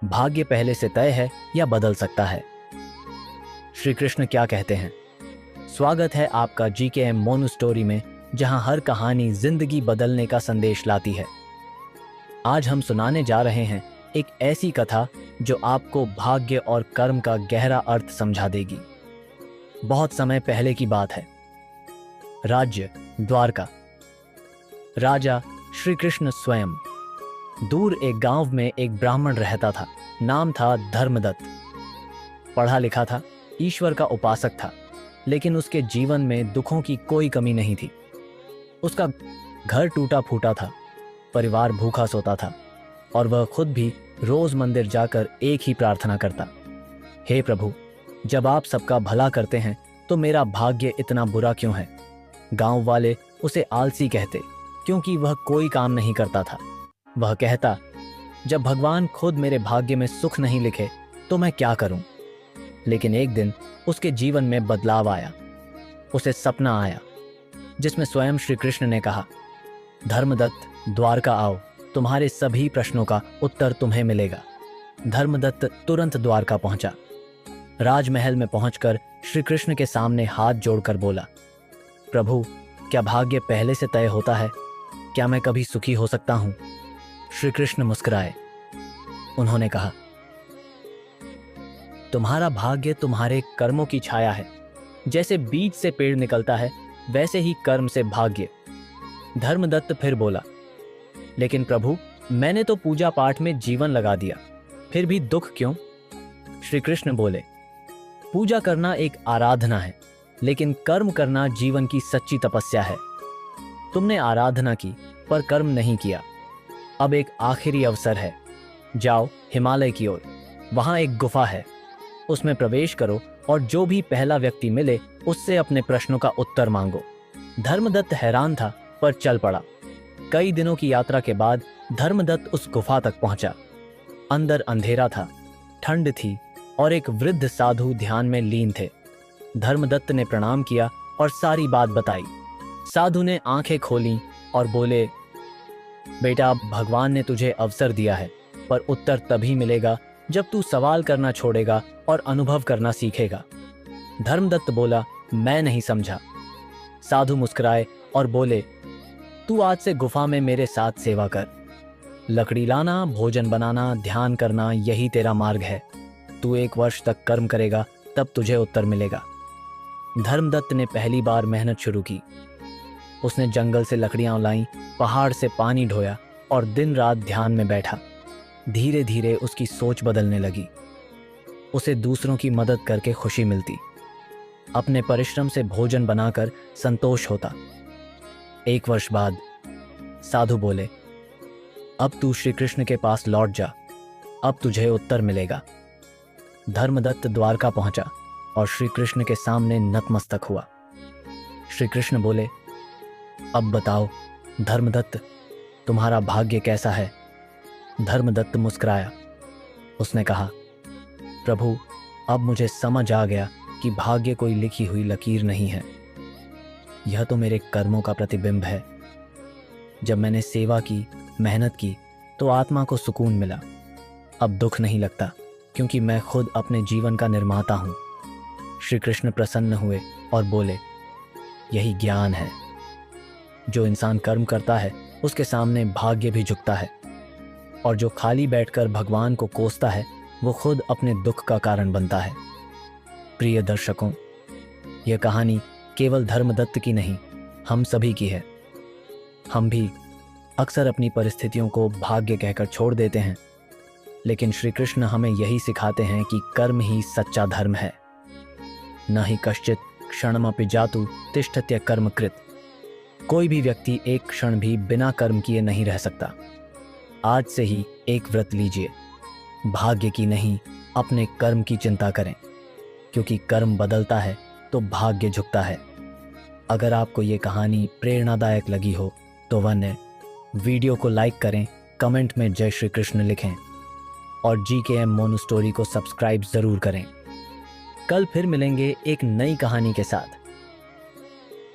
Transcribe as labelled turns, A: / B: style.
A: भाग्य पहले से तय है या बदल सकता है? श्री कृष्ण क्या कहते हैं? स्वागत है आपका GKM मोनू स्टोरी में, जहां हर कहानी जिंदगी बदलने का संदेश लाती है। आज हम सुनाने जा रहे हैं एक ऐसी कथा जो आपको भाग्य और कर्म का गहरा अर्थ समझा देगी। बहुत समय पहले की बात है। राज्य द्वारका। राजा श्री कृष्ण स्वयं। दूर एक गांव में एक ब्राह्मण रहता था। नाम था धर्मदत्त। पढ़ा लिखा था, ईश्वर का उपासक था, लेकिन उसके जीवन में दुखों की कोई कमी नहीं थी। उसका घर टूटा फूटा था, परिवार भूखा सोता था और वह खुद भी रोज मंदिर जाकर एक ही प्रार्थना करता, हे प्रभु, जब आप सबका भला करते हैं तो मेरा भाग्य इतना बुरा क्यों है? गांव वाले उसे आलसी कहते, क्योंकि वह कोई काम नहीं करता था। वह कहता, जब भगवान खुद मेरे भाग्य में सुख नहीं लिखे तो मैं क्या करूं? लेकिन एक दिन उसके जीवन में बदलाव आया। उसे सपना आया जिसमें स्वयं श्री कृष्ण ने कहा, धर्मदत्त, द्वारका आओ, तुम्हारे सभी प्रश्नों का उत्तर तुम्हें मिलेगा। धर्मदत्त तुरंत द्वारका पहुंचा। राजमहल में पहुंचकर श्री कृष्ण के सामने हाथ जोड़कर बोला, प्रभु, क्या भाग्य पहले से तय होता है? क्या मैं कभी सुखी हो सकता हूं? श्री कृष्ण मुस्कुराए। उन्होंने कहा, तुम्हारा भाग्य तुम्हारे कर्मों की छाया है। जैसे बीज से पेड़ निकलता है, वैसे ही कर्म से भाग्य। धर्मदत्त फिर बोला, लेकिन प्रभु, मैंने तो पूजा पाठ में जीवन लगा दिया, फिर भी दुख क्यों? श्री कृष्ण बोले, पूजा करना एक आराधना है, लेकिन कर्म करना जीवन की सच्ची तपस्या है। तुमने आराधना की पर कर्म नहीं किया। अब एक आखिरी अवसर है। जाओ हिमालय की ओर, वहां एक गुफा है, उसमें प्रवेश करो और जो भी पहला व्यक्ति मिले उससे अपने प्रश्नों का उत्तर मांगो। धर्मदत्त हैरान था पर चल पड़ा। कई दिनों की यात्रा के बाद धर्मदत्त उस गुफा तक पहुंचा। अंदर अंधेरा था, ठंड थी और एक वृद्ध साधु ध्यान में लीन थे। धर्मदत्त ने प्रणाम किया और सारी बात बताई। साधु ने आंखें खोलीं और बोले, बेटा, भगवान ने तुझे अवसर दिया है, पर उत्तर तभी मिलेगा जब तू सवाल करना छोड़ेगा और अनुभव करना सीखेगा। धर्मदत्त बोला, मैं नहीं समझा। साधु मुस्कुराए और बोले, तू आज से गुफा में मेरे साथ सेवा कर। लकड़ी लाना, भोजन बनाना, ध्यान करना, यही तेरा मार्ग है। तू 1 वर्ष तक कर्म करेगा, तब तुझे उत्तर मिलेगा। धर्मदत्त ने पहली बार मेहनत शुरू की। उसने जंगल से लकड़ियां लाईं, पहाड़ से पानी ढोया और दिन रात ध्यान में बैठा। धीरे धीरे उसकी सोच बदलने लगी। उसे दूसरों की मदद करके खुशी मिलती, अपने परिश्रम से भोजन बनाकर संतोष होता। 1 वर्ष बाद साधु बोले, अब तू श्री कृष्ण के पास लौट जा, अब तुझे उत्तर मिलेगा। धर्मदत्त द्वारका पहुंचा और श्री कृष्ण के सामने नतमस्तक हुआ। श्री कृष्ण बोले, अब बताओ धर्मदत्त, तुम्हारा भाग्य कैसा है? धर्मदत्त मुस्कुराया। उसने कहा, प्रभु, अब मुझे समझ आ गया कि भाग्य कोई लिखी हुई लकीर नहीं है। यह तो मेरे कर्मों का प्रतिबिंब है। जब मैंने सेवा की, मेहनत की, तो आत्मा को सुकून मिला। अब दुख नहीं लगता, क्योंकि मैं खुद अपने जीवन का निर्माता हूं। श्री कृष्ण प्रसन्न हुए और बोले, यही ज्ञान है। जो इंसान कर्म करता है, उसके सामने भाग्य भी झुकता है, और जो खाली बैठकर भगवान को कोसता है, वो खुद अपने दुख का कारण बनता है। प्रिय दर्शकों, यह कहानी केवल धर्मदत्त की नहीं, हम सभी की है। हम भी अक्सर अपनी परिस्थितियों को भाग्य कहकर छोड़ देते हैं, लेकिन श्री कृष्ण हमें यही सिखाते हैं कि कर्म ही सच्चा धर्म है। न ही कश्चित क्षणमपि जातु तिष्ठत्य कर्मकृत। कोई भी व्यक्ति एक क्षण भी बिना कर्म किए नहीं रह सकता। आज से ही एक व्रत लीजिए, भाग्य की नहीं, अपने कर्म की चिंता करें, क्योंकि कर्म बदलता है तो भाग्य झुकता है। अगर आपको ये कहानी प्रेरणादायक लगी हो तो वीडियो को लाइक करें, कमेंट में जय श्री कृष्ण लिखें और GKM मोनू स्टोरी को सब्सक्राइब जरूर करें। कल फिर मिलेंगे एक नई कहानी के साथ।